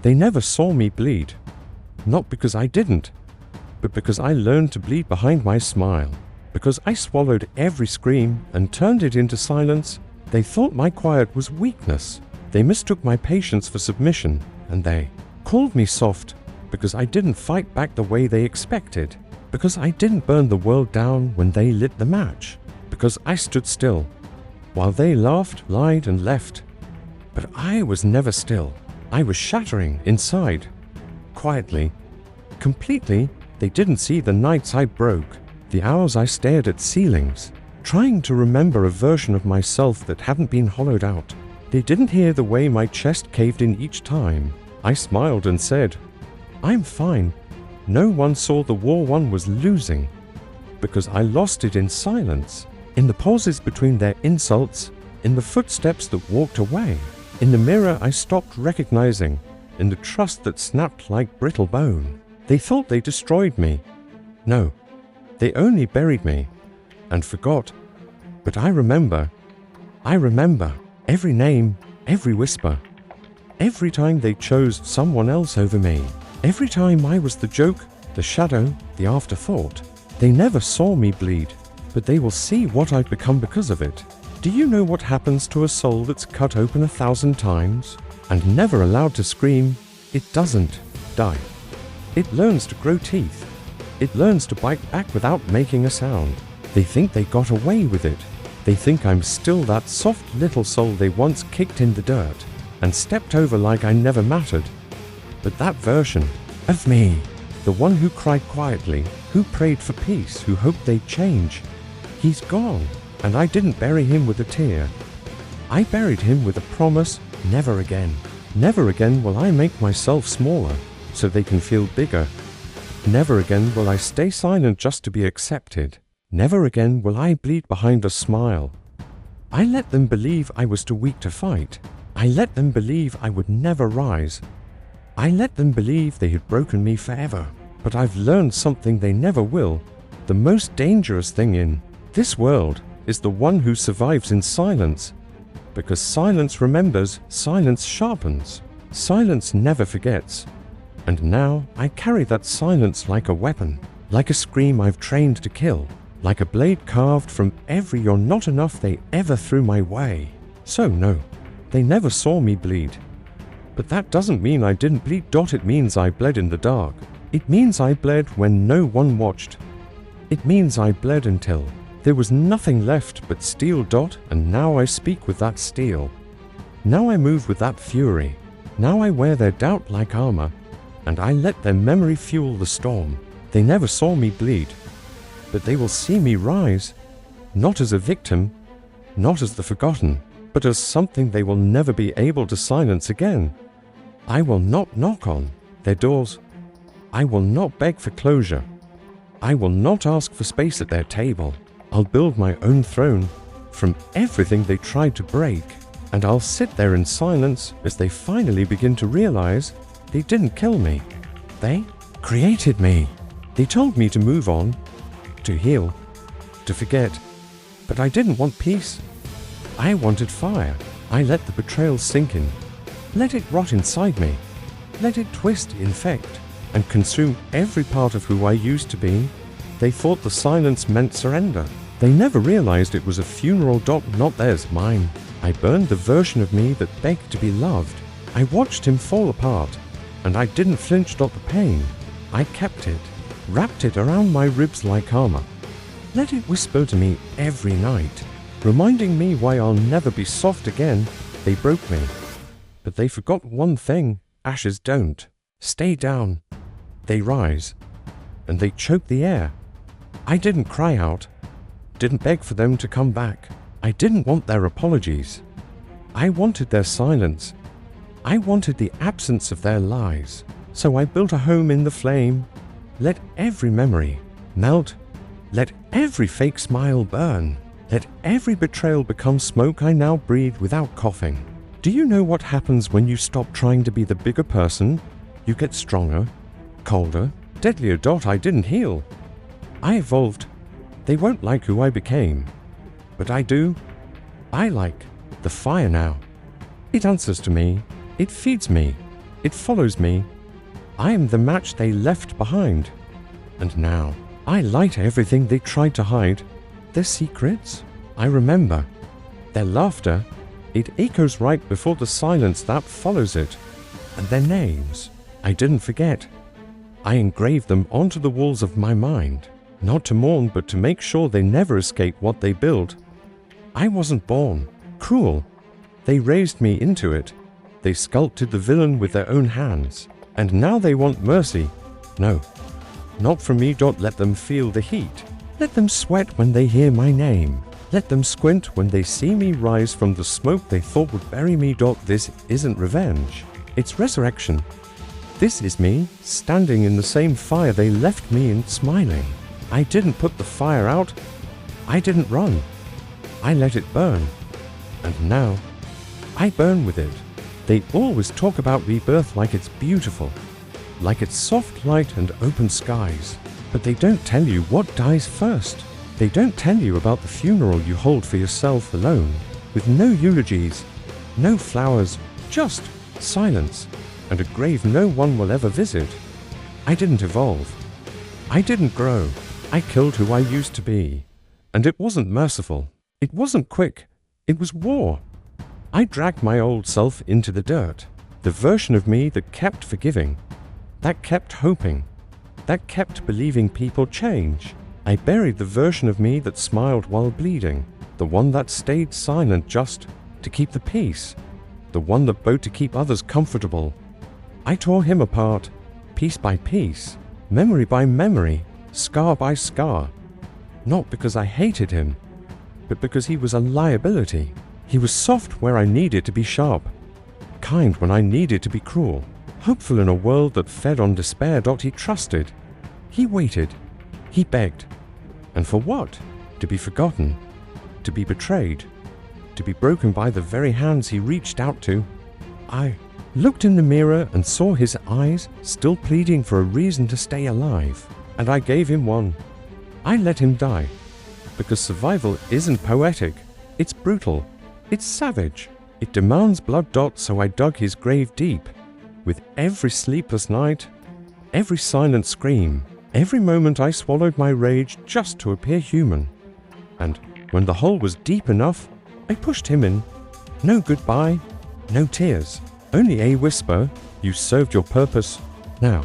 They never saw me bleed. Not because I didn't, but because I learned to bleed behind my smile. Because I swallowed every scream and turned it into silence. They thought my quiet was weakness. They mistook my patience for submission, and they called me soft because I didn't fight back the way they expected. Because I didn't burn the world down when they lit the match. Because I stood still while they laughed, lied, and left. But I was never still. I was shattering inside. Quietly, completely. They didn't see the nights I broke, the hours I stared at ceilings, trying to remember a version of myself that hadn't been hollowed out. They didn't hear the way my chest caved in each time I smiled and said, "I'm fine." No one saw the war one was losing, because I lost it in silence, in the pauses between their insults, in the footsteps that walked away, in the mirror I stopped recognizing, in the trust that snapped like brittle bone. They thought they destroyed me. No, they only buried me and forgot. But I remember every name, every whisper, every time they chose someone else over me, every time I was the joke, the shadow, the afterthought. They never saw me bleed, but they will see what I've become because of it. Do you know what happens to a soul that's cut open 1,000 times and never allowed to scream? It doesn't die. It learns to grow teeth. It learns to bite back without making a sound. They think they got away with it. They think I'm still that soft little soul they once kicked in the dirt and stepped over like I never mattered. But that version of me, the one who cried quietly, who prayed for peace, who hoped they'd change, he's gone, and I didn't bury him with a tear. I buried him with a promise, never again. Never again will I make myself smaller so they can feel bigger. Never again will I stay silent just to be accepted. Never again will I bleed behind a smile. I let them believe I was too weak to fight. I let them believe I would never rise. I let them believe they had broken me forever. But I've learned something they never will. The most dangerous thing in this world is the one who survives in silence. Because silence remembers, silence sharpens. Silence never forgets. And now I carry that silence like a weapon, like a scream I've trained to kill, like a blade carved from every "you're not enough" they ever threw my way. So no, they never saw me bleed. But that doesn't mean I didn't bleed. It means I bled in the dark. It means I bled when no one watched. It means I bled until there was nothing left but steel. And now I speak with that steel. Now I move with that fury. Now I wear their doubt like armor. And I let their memory fuel the storm. They never saw me bleed, but they will see me rise, not as a victim, not as the forgotten, but as something they will never be able to silence again. I will not knock on their doors. I will not beg for closure. I will not ask for space at their table. I'll build my own throne from everything they tried to break, and I'll sit there in silence as they finally begin to realize they didn't kill me. They created me. They told me to move on, to heal, to forget. But I didn't want peace. I wanted fire. I let the betrayal sink in. Let it rot inside me. Let it twist, infect, and consume every part of who I used to be. They thought the silence meant surrender. They never realized it was a funeral. Not theirs, mine. I burned the version of me that begged to be loved. I watched him fall apart. And I didn't flinch. The pain. I kept it, wrapped it around my ribs like armor. Let it whisper to me every night, reminding me why I'll never be soft again. They broke me, but they forgot one thing. Ashes don't stay down. They rise, and they choke the air. I didn't cry out, didn't beg for them to come back. I didn't want their apologies. I wanted their silence. I wanted the absence of their lies. So I built a home in the flame. Let every memory melt. Let every fake smile burn. Let every betrayal become smoke I now breathe without coughing. Do you know what happens when you stop trying to be the bigger person? You get stronger, colder, deadlier. I didn't heal. I evolved. They won't like who I became. But I do. I like the fire now. It answers to me. It feeds me. It follows me. I am the match they left behind. And now, I light everything they tried to hide. Their secrets, I remember. Their laughter, it echoes right before the silence that follows it. And their names, I didn't forget. I engraved them onto the walls of my mind, not to mourn but to make sure they never escape what they built. I wasn't born cruel. They raised me into it. They sculpted the villain with their own hands. And now they want mercy. No, not from me. Let them feel the heat. Let them sweat when they hear my name. Let them squint when they see me rise from the smoke they thought would bury me. This isn't revenge. It's resurrection. This is me, standing in the same fire they left me in, smiling. I didn't put the fire out. I didn't run. I let it burn. And now, I burn with it. They always talk about rebirth like it's beautiful, like it's soft light and open skies. But they don't tell you what dies first. They don't tell you about the funeral you hold for yourself alone, with no eulogies, no flowers, just silence, and a grave no one will ever visit. I didn't evolve. I didn't grow. I killed who I used to be. And it wasn't merciful. It wasn't quick. It was war. I dragged my old self into the dirt, the version of me that kept forgiving, that kept hoping, that kept believing people change. I buried the version of me that smiled while bleeding, the one that stayed silent just to keep the peace, the one that bowed to keep others comfortable. I tore him apart, piece by piece, memory by memory, scar by scar. Not because I hated him, but because he was a liability. He was soft where I needed to be sharp, kind when I needed to be cruel, hopeful in a world that fed on despair. He trusted. He waited. He begged. And for what? To be forgotten, to be betrayed, to be broken by the very hands he reached out to. I looked in the mirror and saw his eyes still pleading for a reason to stay alive, and I gave him one. I let him die, because survival isn't poetic, it's brutal, it's savage, it demands blood. So I dug his grave deep, with every sleepless night, every silent scream, every moment I swallowed my rage just to appear human. And when the hole was deep enough, I pushed him in. No goodbye, no tears, only a whisper, "You served your purpose. Now,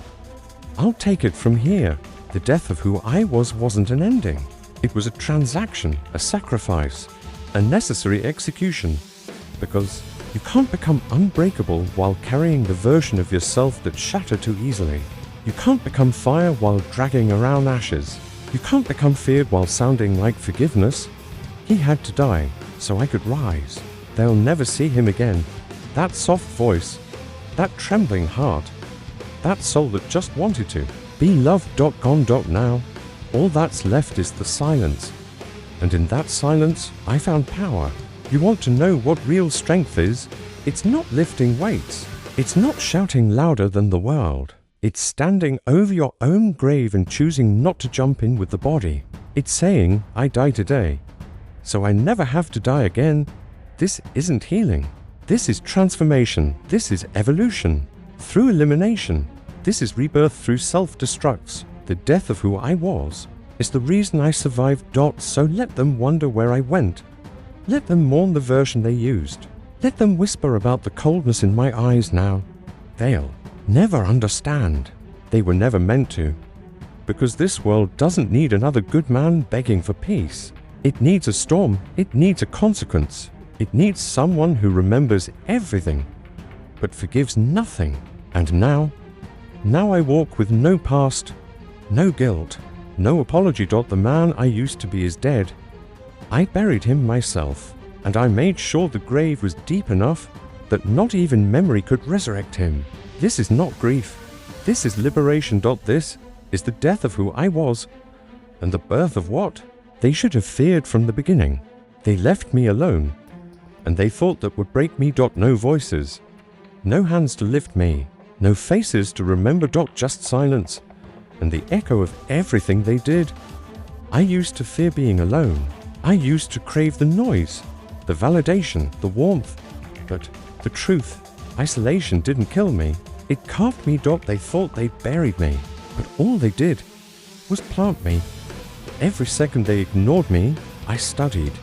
I'll take it from here." The death of who I was wasn't an ending. It was a transaction, a sacrifice, a necessary execution. Because you can't become unbreakable while carrying the version of yourself that shattered too easily. You can't become fire while dragging around ashes. You can't become feared while sounding like forgiveness. He had to die, so I could rise. They'll never see him again. That soft voice, that trembling heart, that soul that just wanted to be loved. Gone. Now, all that's left is the silence. And in that silence, I found power. You want to know what real strength is? It's not lifting weights. It's not shouting louder than the world. It's standing over your own grave and choosing not to jump in with the body. It's saying, I die today, so I never have to die again. This isn't healing. This is transformation. This is evolution. Through elimination. This is rebirth through self-destructs. The death of who I was is the reason I survived. So let them wonder where I went. Let them mourn the version they used. Let them whisper about the coldness in my eyes now. They'll never understand. They were never meant to. Because this world doesn't need another good man begging for peace. It needs a storm. It needs a consequence. It needs someone who remembers everything, but forgives nothing. And now I walk with no past, no guilt, no apology. The man I used to be is dead. I buried him myself, and I made sure the grave was deep enough that not even memory could resurrect him. This is not grief. This is liberation. This is the death of who I was, and the birth of what they should have feared from the beginning. They left me alone, and they thought that would break me. No voices, no hands to lift me, no faces to remember. Just silence, and the echo of everything they did. I used to fear being alone. I used to crave the noise, the validation, the warmth. But the truth, isolation didn't kill me. It carved me. They thought they'd buried me, but all they did was plant me. Every second they ignored me, I studied.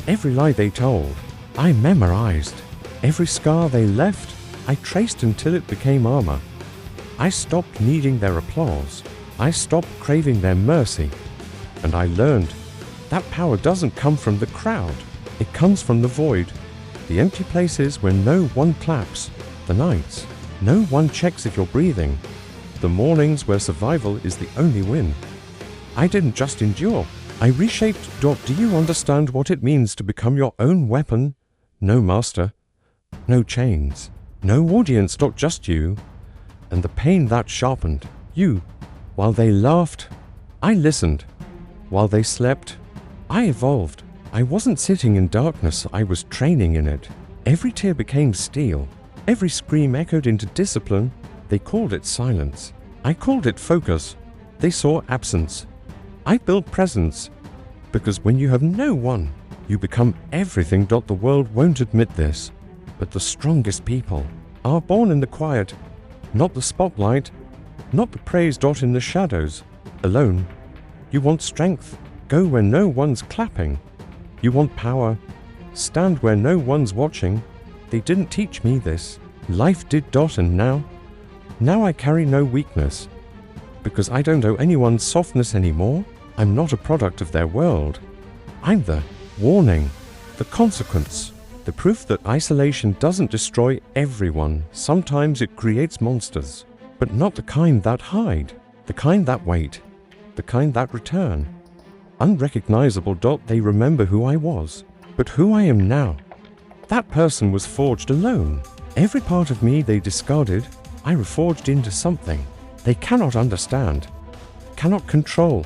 Every lie they told, I memorized. Every scar they left, I traced until it became armor. I stopped needing their applause. I stopped craving their mercy. And I learned that power doesn't come from the crowd. It comes from the void. The empty places where no one claps. The nights no one checks if you're breathing. The mornings where survival is the only win. I didn't just endure. I reshaped. Do you understand what it means to become your own weapon? No master. No chains. No audience. Just you. And the pain that sharpened you. While they laughed, I listened. While they slept, I evolved. I wasn't sitting in darkness, I was training in it. Every tear became steel. Every scream echoed into discipline. They called it silence. I called it focus. They saw absence. I built presence. Because when you have no one, you become everything. The world won't admit this, but the strongest people are born in the quiet, not the spotlight, not the praise. In the shadows, alone. You want strength? Go where no one's clapping. You want power? Stand where no one's watching. They didn't teach me this. Life did. And now I carry no weakness. Because I don't owe anyone softness anymore. I'm not a product of their world. I'm the warning, the consequence, the proof that isolation doesn't destroy everyone. Sometimes it creates monsters, but not the kind that hide, the kind that wait, the kind that return. Unrecognizable. They remember who I was, but who I am now. That person was forged alone. Every part of me they discarded, I reforged into something they cannot understand, cannot control,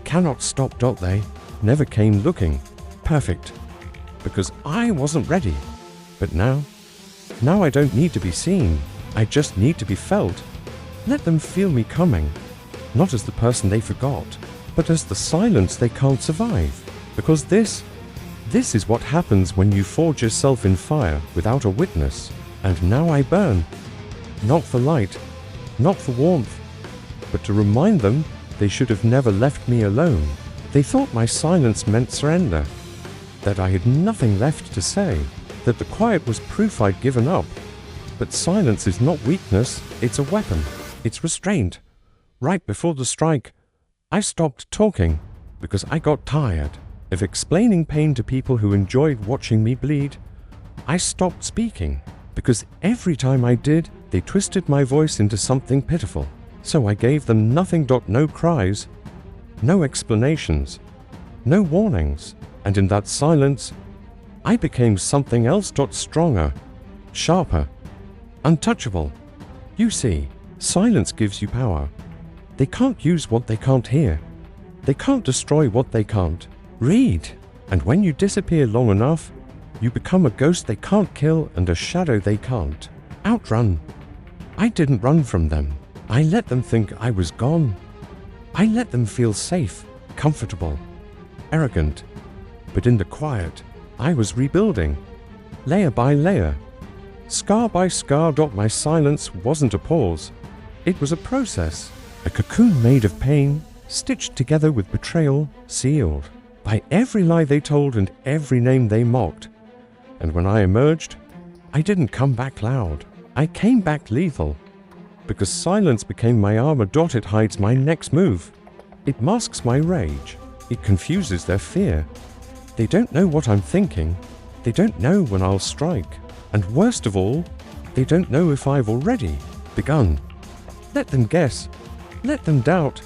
cannot stop. They never came looking perfect, because I wasn't ready. But now I don't need to be seen, I just need to be felt. Let them feel me coming, not as the person they forgot, but as the silence they can't survive. Because this is what happens when you forge yourself in fire without a witness. And now I burn, not for light, not for warmth, but to remind them they should have never left me alone. They thought my silence meant surrender, that I had nothing left to say, that the quiet was proof I'd given up. But silence is not weakness, it's a weapon, it's restraint. Right before the strike, I stopped talking because I got tired of explaining pain to people who enjoyed watching me bleed. I stopped speaking because every time I did, they twisted my voice into something pitiful. So I gave them nothing. No cries, no explanations, no warnings. And in that silence, I became something else. Stronger, sharper, untouchable. You see, silence gives you power. They can't use what they can't hear. They can't destroy what they can't read. And when you disappear long enough, you become a ghost they can't kill and a shadow they can't outrun. I didn't run from them. I let them think I was gone. I let them feel safe, comfortable, arrogant. But in the quiet, I was rebuilding, layer by layer, scar by scar. My silence wasn't a pause. It was a process, a cocoon made of pain, stitched together with betrayal, sealed by every lie they told and every name they mocked. And when I emerged, I didn't come back loud. I came back lethal. Because silence became my armor. It hides my next move. It masks my rage. It confuses their fear. They don't know what I'm thinking. They don't know when I'll strike. And worst of all, they don't know if I've already begun. Let them guess. Let them doubt.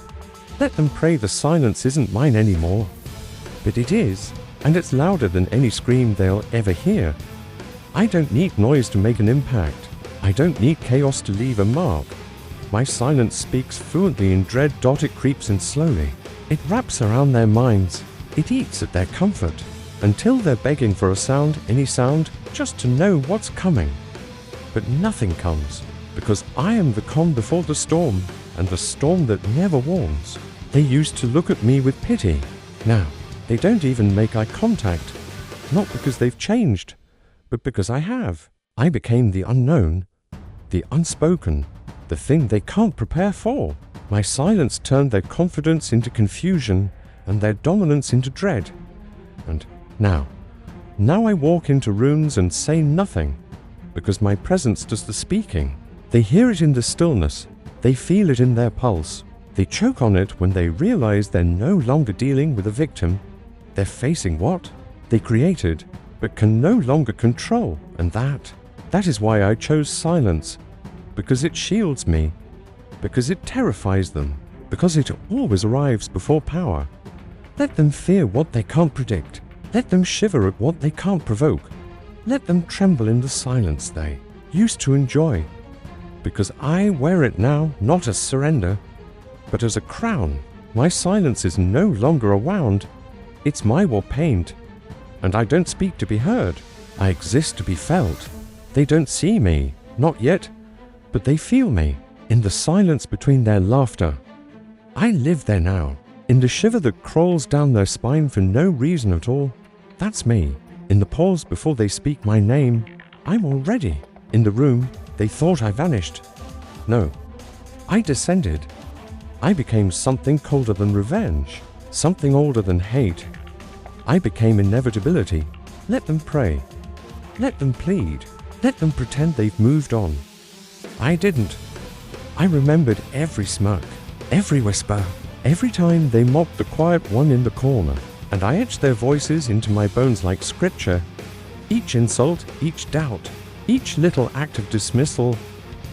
Let them pray the silence isn't mine anymore. But it is, and it's louder than any scream they'll ever hear. I don't need noise to make an impact. I don't need chaos to leave a mark. My silence speaks fluently in dread. It creeps in slowly. It wraps around their minds. It eats at their comfort. Until they're begging for a sound, any sound, just to know what's coming. But nothing comes, because I am the calm before the storm, and the storm that never warns. They used to look at me with pity. Now, they don't even make eye contact. Not because they've changed, but because I have. I became the unknown, the unspoken, the thing they can't prepare for. My silence turned their confidence into confusion and their dominance into dread. And now I walk into rooms and say nothing, because my presence does the speaking. They hear it in the stillness, they feel it in their pulse. They choke on it when they realize they're no longer dealing with a victim. They're facing what they created, but can no longer control. And that is why I chose silence, because it shields me, because it terrifies them, because it always arrives before power. Let them fear what they can't predict. Let them shiver at what they can't provoke. Let them tremble in the silence they used to enjoy, because I wear it now not as surrender, but as a crown. My silence is no longer a wound, it's my war paint. And I don't speak to be heard, I exist to be felt. They don't see me, not yet, but they feel me, in the silence between their laughter. I live there now, in the shiver that crawls down their spine for no reason at all. That's me. In the pause before they speak my name, I'm already in the room they thought I vanished. No, I descended. I became something colder than revenge, something older than hate. I became inevitability. Let them pray. Let them plead. Let them pretend they've moved on. I didn't. I remembered every smirk, every whisper, every time they mocked the quiet one in the corner, and I etched their voices into my bones like scripture. Each insult, each doubt, each little act of dismissal,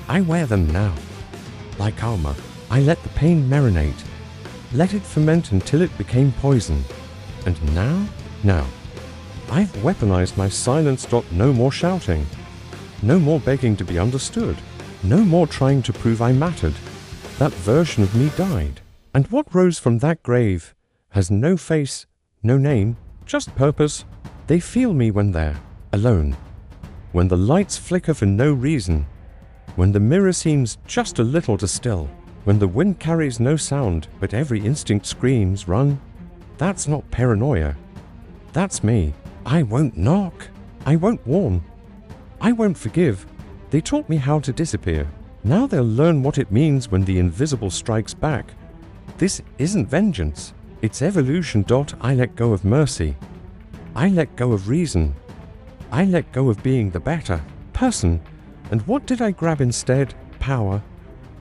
I wear them now. Like armor, I let the pain marinate, let it ferment until it became poison. And now, I've weaponized my silence. No more shouting, no more begging to be understood, no more trying to prove I mattered. That version of me died, and what rose from that grave has no face, no name, just purpose. They feel me when they're alone, when the lights flicker for no reason, when the mirror seems just a little too still, when the wind carries no sound but every instinct screams, run. That's not paranoia. That's me. I won't knock. I won't warn. I won't forgive. They taught me how to disappear. Now they'll learn what it means when the invisible strikes back. This isn't vengeance. It's evolution. I let go of mercy. I let go of reason. I let go of being the better person. And what did I grab instead? Power.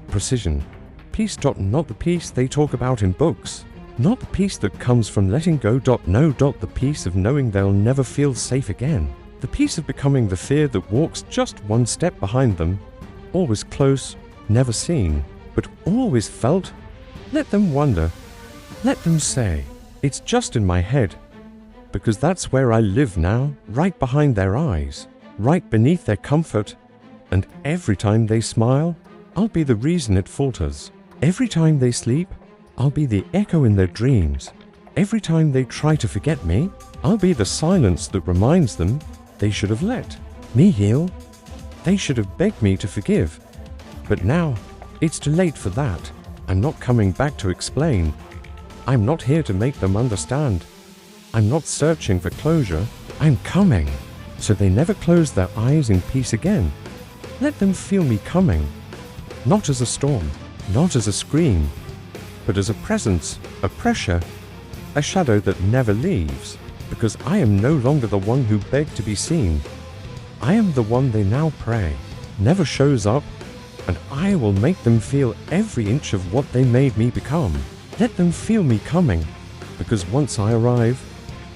Precision. Peace. Not the peace they talk about in books. Not the peace that comes from letting go. No. The peace of knowing they'll never feel safe again. The peace of becoming the fear that walks just one step behind them. Always close, never seen, but always felt. Let them wonder. Let them say, it's just in my head. Because that's where I live now, right behind their eyes, right beneath their comfort. And every time they smile, I'll be the reason it falters. Every time they sleep, I'll be the echo in their dreams. Every time they try to forget me, I'll be the silence that reminds them they should have let me heal. They should have begged me to forgive. But now, it's too late for that. I'm not coming back to explain. I'm not here to make them understand. I'm not searching for closure. I'm coming, so they never close their eyes in peace again. Let them feel me coming, not as a storm, not as a scream, but as a presence, a pressure, a shadow that never leaves, because I am no longer the one who begged to be seen. I am the one they now pray, never shows up, and I will make them feel every inch of what they made me become. Let them feel me coming, because once I arrive,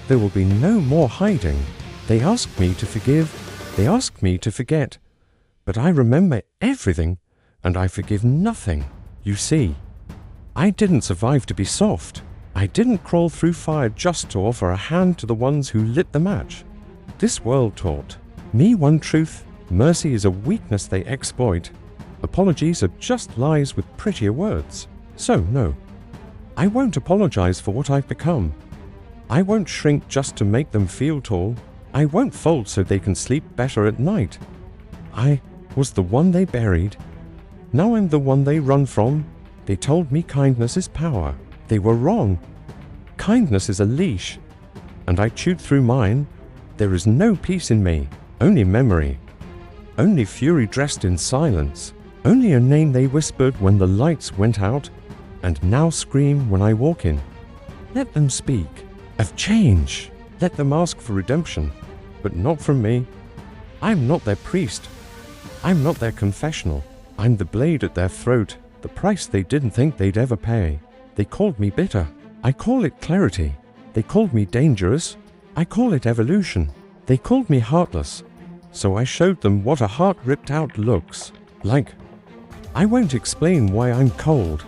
there will be no more hiding. They ask me to forgive, they ask me to forget, but I remember everything, and I forgive nothing. You see, I didn't survive to be soft. I didn't crawl through fire just to offer a hand to the ones who lit the match. This world taught me one truth: mercy is a weakness they exploit. Apologies are just lies with prettier words. So no, I won't apologize for what I've become. I won't shrink just to make them feel tall. I won't fold so they can sleep better at night. I was the one they buried. Now I'm the one they run from. They told me kindness is power. They were wrong. Kindness is a leash, and I chewed through mine. There is no peace in me, only memory. only fury dressed in silence, only a name they whispered when the lights went out, and now scream when I walk in. Let them speak of change. Let them ask for redemption, but not from me. I'm not their priest. I'm not their confessional. I'm the blade at their throat, the price they didn't think they'd ever pay. They called me bitter. I call it clarity. They called me dangerous. I call it evolution. They called me heartless. So I showed them what a heart ripped out looks like. I won't explain why I'm cold.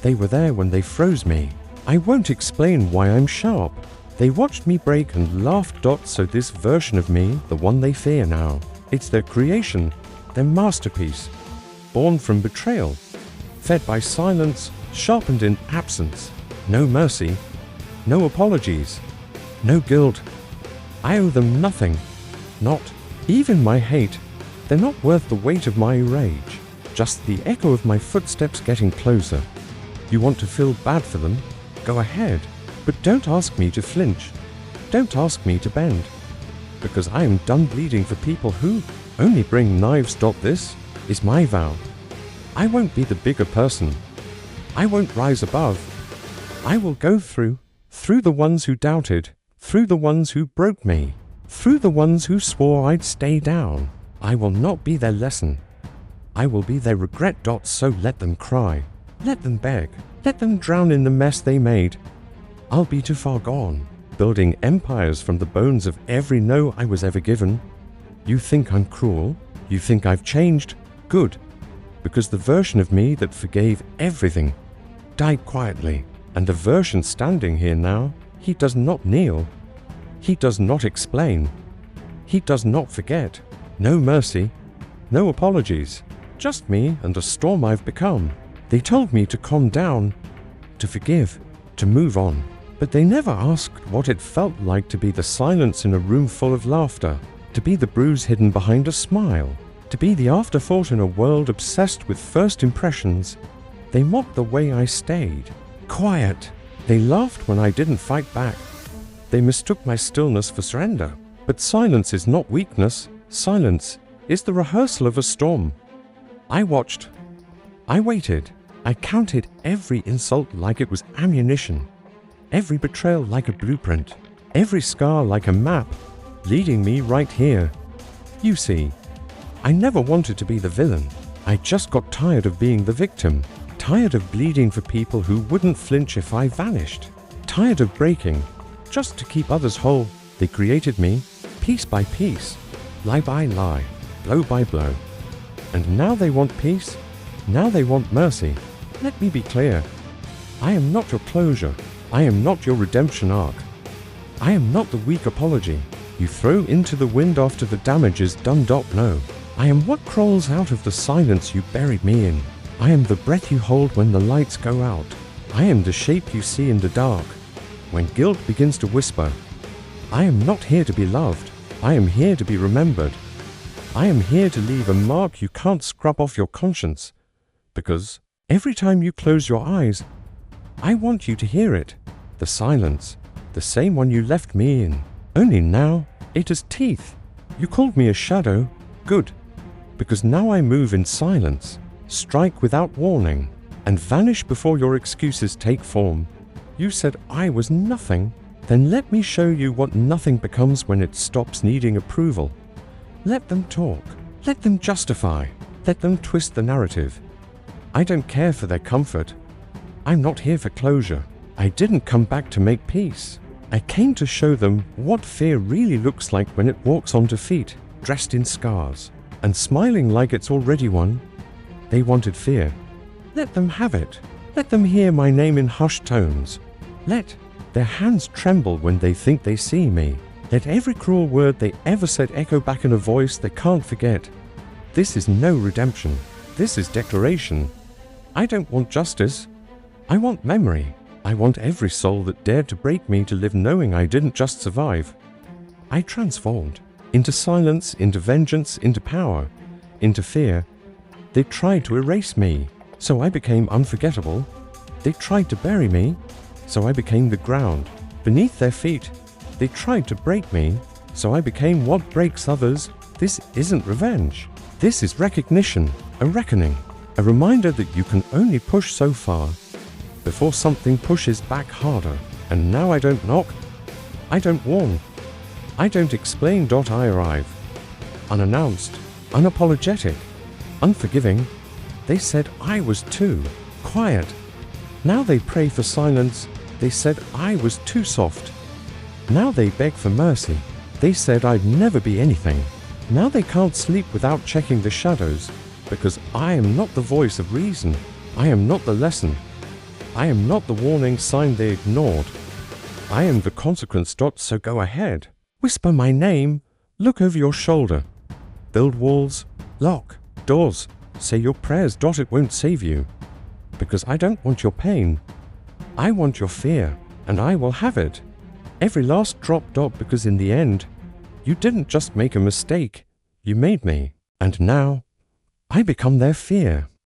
They were there when they froze me. I won't explain why I'm sharp. They watched me break and laughed. So this version of me, the one they fear now, it's their creation, their masterpiece, born from betrayal, fed by silence, sharpened in absence. No mercy, no apologies, no guilt. I owe them nothing, not even my hate. They're not worth the weight of my rage, just the echo of my footsteps getting closer. You want to feel bad for them? Go ahead, but don't ask me to flinch. Don't ask me to bend, because I am done bleeding for people who only bring knives. This is my vow. I won't be the bigger person. I won't rise above. I will go through the ones who doubted, through the ones who broke me, through the ones who swore I'd stay down. I will not be their lesson. I will be their regret. So let them cry, let them beg, let them drown in the mess they made. I'll be too far gone, building empires from the bones of every no I was ever given. You think I'm cruel? You think I've changed? Good, because the version of me that forgave everything died quietly, and the version standing here now, he does not kneel. He does not explain. He does not forget. No mercy, no apologies, just me and the storm I've become. They told me to calm down, to forgive, to move on, but they never asked what it felt like to be the silence in a room full of laughter, to be the bruise hidden behind a smile, to be the afterthought in a world obsessed with first impressions. They mocked the way I stayed quiet. They laughed when I didn't fight back. They mistook my stillness for surrender. But silence is not weakness. Silence is the rehearsal of a storm. I watched. I waited. I counted every insult like it was ammunition, every betrayal like a blueprint, every scar like a map, leading me right here. You see, I never wanted to be the villain. I just got tired of being the victim, tired of bleeding for people who wouldn't flinch if I vanished, tired of breaking just to keep others whole. They created me, piece by piece, lie by lie, blow by blow. And now they want peace. Now they want mercy. Let me be clear. I am not your closure. I am not your redemption arc. I am not the weak apology you throw into the wind after the damage is done. No. I am what crawls out of the silence you buried me in. I am the breath you hold when the lights go out. I am the shape you see in the dark when guilt begins to whisper. I am not here to be loved. I am here to be remembered. I am here to leave a mark you can't scrub off your conscience. Because every time you close your eyes, I want you to hear it. The silence, the same one you left me in. Only now, it has teeth. You called me a shadow. Good. Because now I move in silence, strike without warning, and vanish before your excuses take form. You said I was nothing. Then let me show you what nothing becomes when it stops needing approval. Let them talk. Let them justify. Let them twist the narrative. I don't care for their comfort. I'm not here for closure. I didn't come back to make peace. I came to show them what fear really looks like when it walks onto feet, dressed in scars, and smiling like it's already won. They wanted fear. Let them have it. Let them hear my name in hushed tones. Let their hands tremble when they think they see me. Let every cruel word they ever said echo back in a voice they can't forget. This is no redemption. This is declaration. I don't want justice. I want memory. I want every soul that dared to break me to live knowing I didn't just survive. I transformed. Into silence, into vengeance, into power, into fear. They tried to erase me, so I became unforgettable. They tried to bury me, so I became the ground beneath their feet. They tried to break me, so I became what breaks others. This isn't revenge. This is recognition, a reckoning, a reminder that you can only push so far before something pushes back harder. And now I don't knock, I don't warn, I don't explain. I arrive, unannounced, unapologetic, unforgiving. They said I was too quiet. Now they pray for silence. They said I was too soft. Now they beg for mercy. They said I'd never be anything. Now they can't sleep without checking the shadows, because I am not the voice of reason. I am not the lesson. I am not the warning sign they ignored. I am the consequence. So go ahead. Whisper my name. Look over your shoulder. Build walls. Lock doors. Say your prayers. It won't save you. Because I don't want your pain. I want your fear, and I will have it. Every last drop. Because in the end, you didn't just make a mistake. You made me. And now, I become their fear.